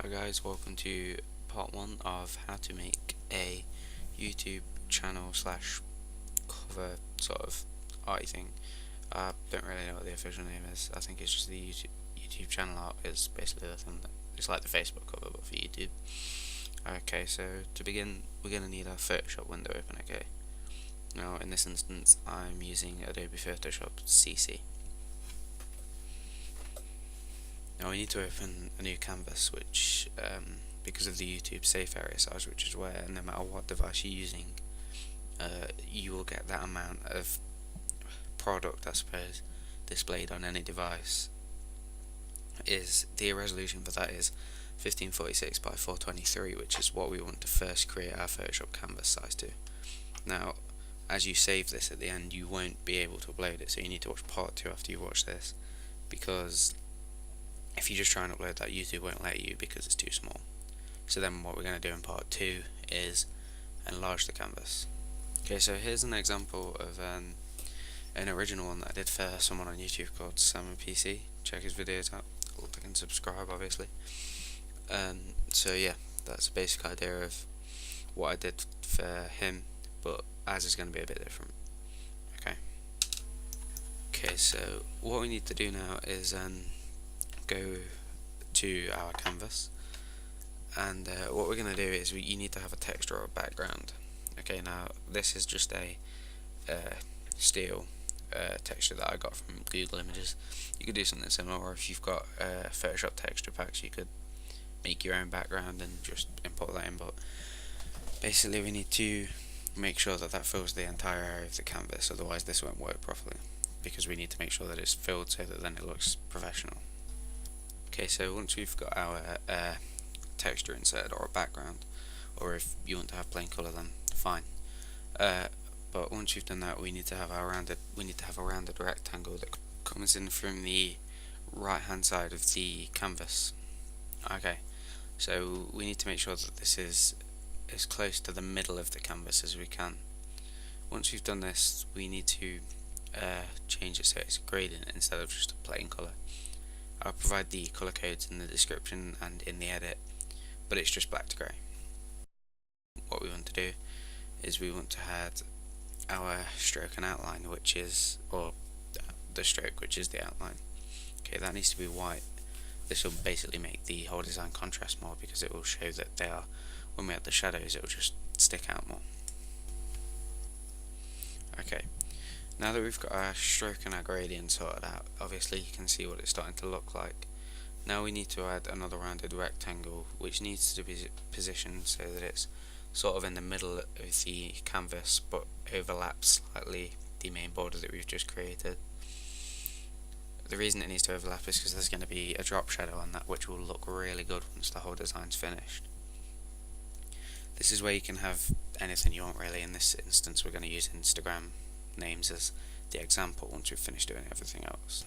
Hi guys, welcome to part 1 of how to make a YouTube channel slash cover sort of arty thing. I don't really know what the official name is. I think it's just the YouTube channel art is basically the thing that it's like the Facebook cover but for YouTube. Okay, so to begin we're going to need our Photoshop window open. Okay, now in this instance I'm using Adobe Photoshop CC. Now we need to open a new canvas, which because of the YouTube safe area size, which is where no matter what device you're using, you will get that amount of product, I suppose, displayed on any device. Is the resolution for that is 1546 by 423, which is what we want to first create our Photoshop canvas size to. Now, as you save this at the end, you won't be able to upload it, so you need to watch part 2 after you watch this, because if you just try and upload that, YouTube won't let you because it's too small. So then what we're going to do in part 2 is enlarge the canvas. Okay, so here's an example of an original one that I did for someone on YouTube called Salmon PC. Check his videos out, like and subscribe obviously. So yeah, that's a basic idea of what I did for him, but ours is going to be a bit different. Okay, so what we need to do now is go to our canvas, and what we're going to do is you need to have a texture or a background. Okay, now this is just a steel texture that I got from Google Images. You could do something similar, or if you've got Photoshop texture packs, you could make your own background and just import that in. But basically we need to make sure that that fills the entire area of the canvas, otherwise this won't work properly, because we need to make sure that it's filled so that then it looks professional. Okay, so once we've got our texture inserted, or a background, or if you want to have plain colour, then fine. But once you've done that, we need to have a rounded rectangle that comes in from the right hand side of the canvas. Okay, so we need to make sure that this is as close to the middle of the canvas as we can. Once we've done this, we need to change it so it's a gradient instead of just a plain colour. I'll provide the colour codes in the description and in the edit, but it's just black to grey. What we want to do is we want to add our stroke and outline, which is, or the stroke, which is the outline. Okay, that needs to be white. This will basically make the whole design contrast more, because it will show that they are, when we add the shadows, it will just stick out more. Okay, now that we've got our stroke and our gradient sorted out, obviously you can see what it's starting to look like. Now we need to add another rounded rectangle, which needs to be positioned so that it's sort of in the middle of the canvas but overlaps slightly the main border that we've just created. The reason it needs to overlap is because there's going to be a drop shadow on that, which will look really good once the whole design's finished. This is where you can have anything you want really. In this instance we're going to use Instagram names as the example once we've finished doing everything else.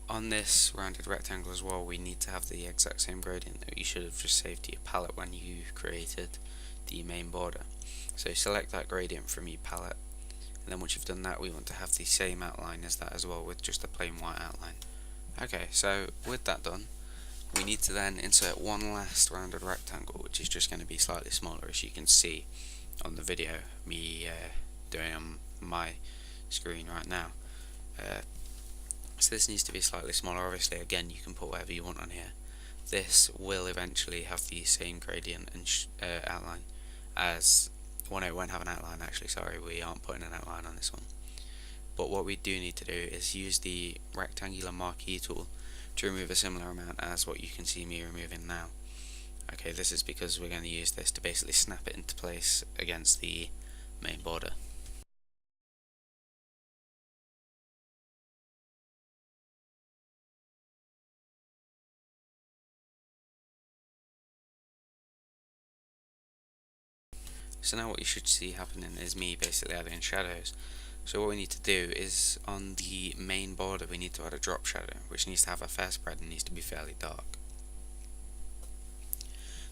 On this rounded rectangle as well, we need to have the exact same gradient that you should have just saved to your palette when you created the main border. So select that gradient from your palette, and then once you've done that, we want to have the same outline as that as well, with just a plain white outline. Okay, so with that done, we need to then insert one last rounded rectangle, which is just going to be slightly smaller, as you can see on the video me doing on my screen right now. So this needs to be slightly smaller. Obviously, again, you can put whatever you want on here. This will eventually have the same gradient and outline as, well, no, it won't have an outline actually, sorry, we aren't putting an outline on this one. But what we do need to do is use the rectangular marquee tool to remove a similar amount as what you can see me removing now. Okay, this is because we're going to use this to basically snap it into place against the main border. So now what you should see happening is me basically adding shadows. So what we need to do is, on the main border we need to add a drop shadow, which needs to have a fair spread and needs to be fairly dark.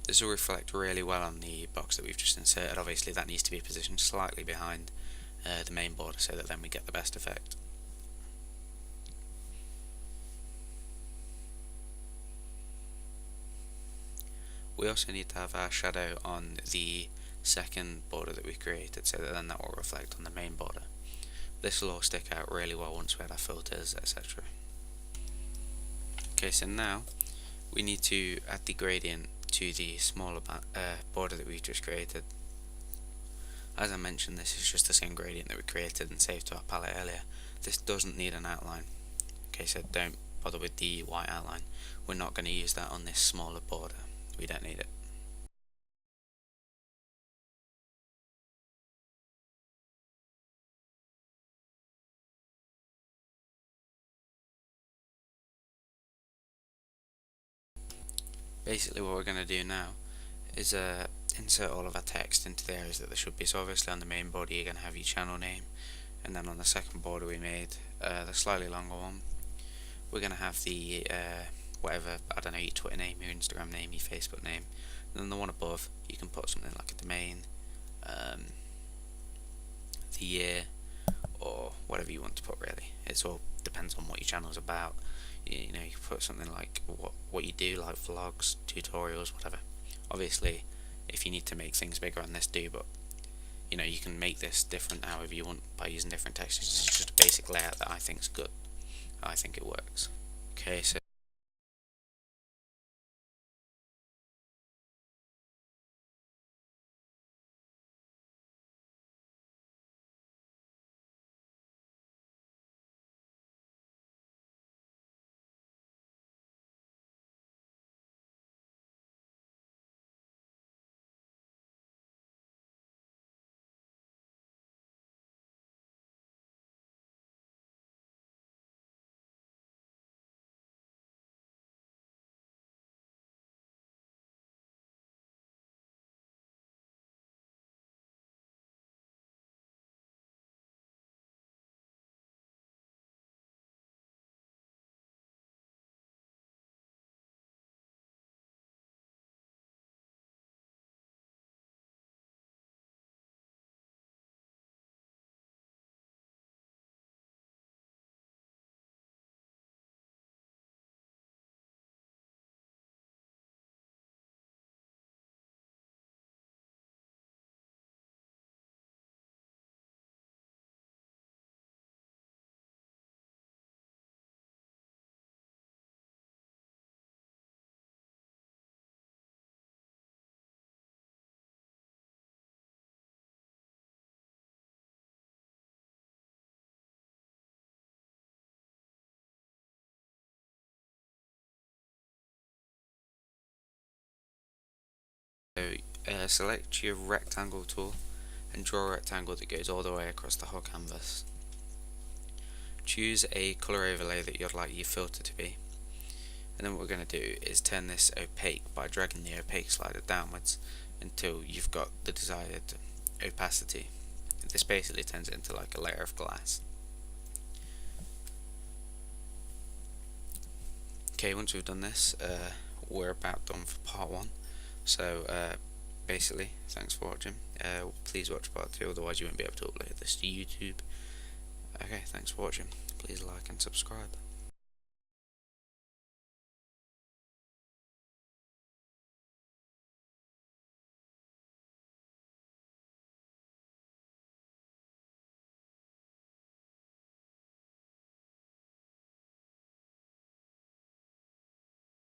This will reflect really well on the box that we've just inserted. Obviously that needs to be positioned slightly behind the main border so that then we get the best effect. We also need to have our shadow on the second border that we created, so that then that will reflect on the main border. This will all stick out really well once we add our filters, etc. Okay, so now we need to add the gradient to the smaller border that we just created. As I mentioned, this is just the same gradient that we created and saved to our palette earlier. This doesn't need an outline. Okay, so don't bother with the white outline. We're not going to use that on this smaller border. We don't need it. Basically what we're going to do now is insert all of our text into the areas that there should be. So obviously on the main border you're going to have your channel name, and then on the second border we made, the slightly longer one, we're going to have the whatever, I don't know, your Twitter name, your Instagram name, your Facebook name, and then the one above you can put something like a domain, the year, or whatever you want to put really. It all depends on what your channel is about. You know, you can put something like what you do, like vlogs, tutorials, whatever. Obviously if you need to make things bigger on this, do, but you know, you can make this different however you want by using different textures. It's just a basic layout that I think is good. I think it works. Okay, so select your rectangle tool and draw a rectangle that goes all the way across the whole canvas. Choose a colour overlay that you'd like your filter to be, and then what we're going to do is turn this opaque by dragging the opaque slider downwards until you've got the desired opacity. This basically turns it into like a layer of glass. Okay, once we've done this, we're about done for part 1. So basically, thanks for watching. Please watch part 2, otherwise you won't be able to upload this to YouTube. Okay, thanks for watching. Please like and subscribe.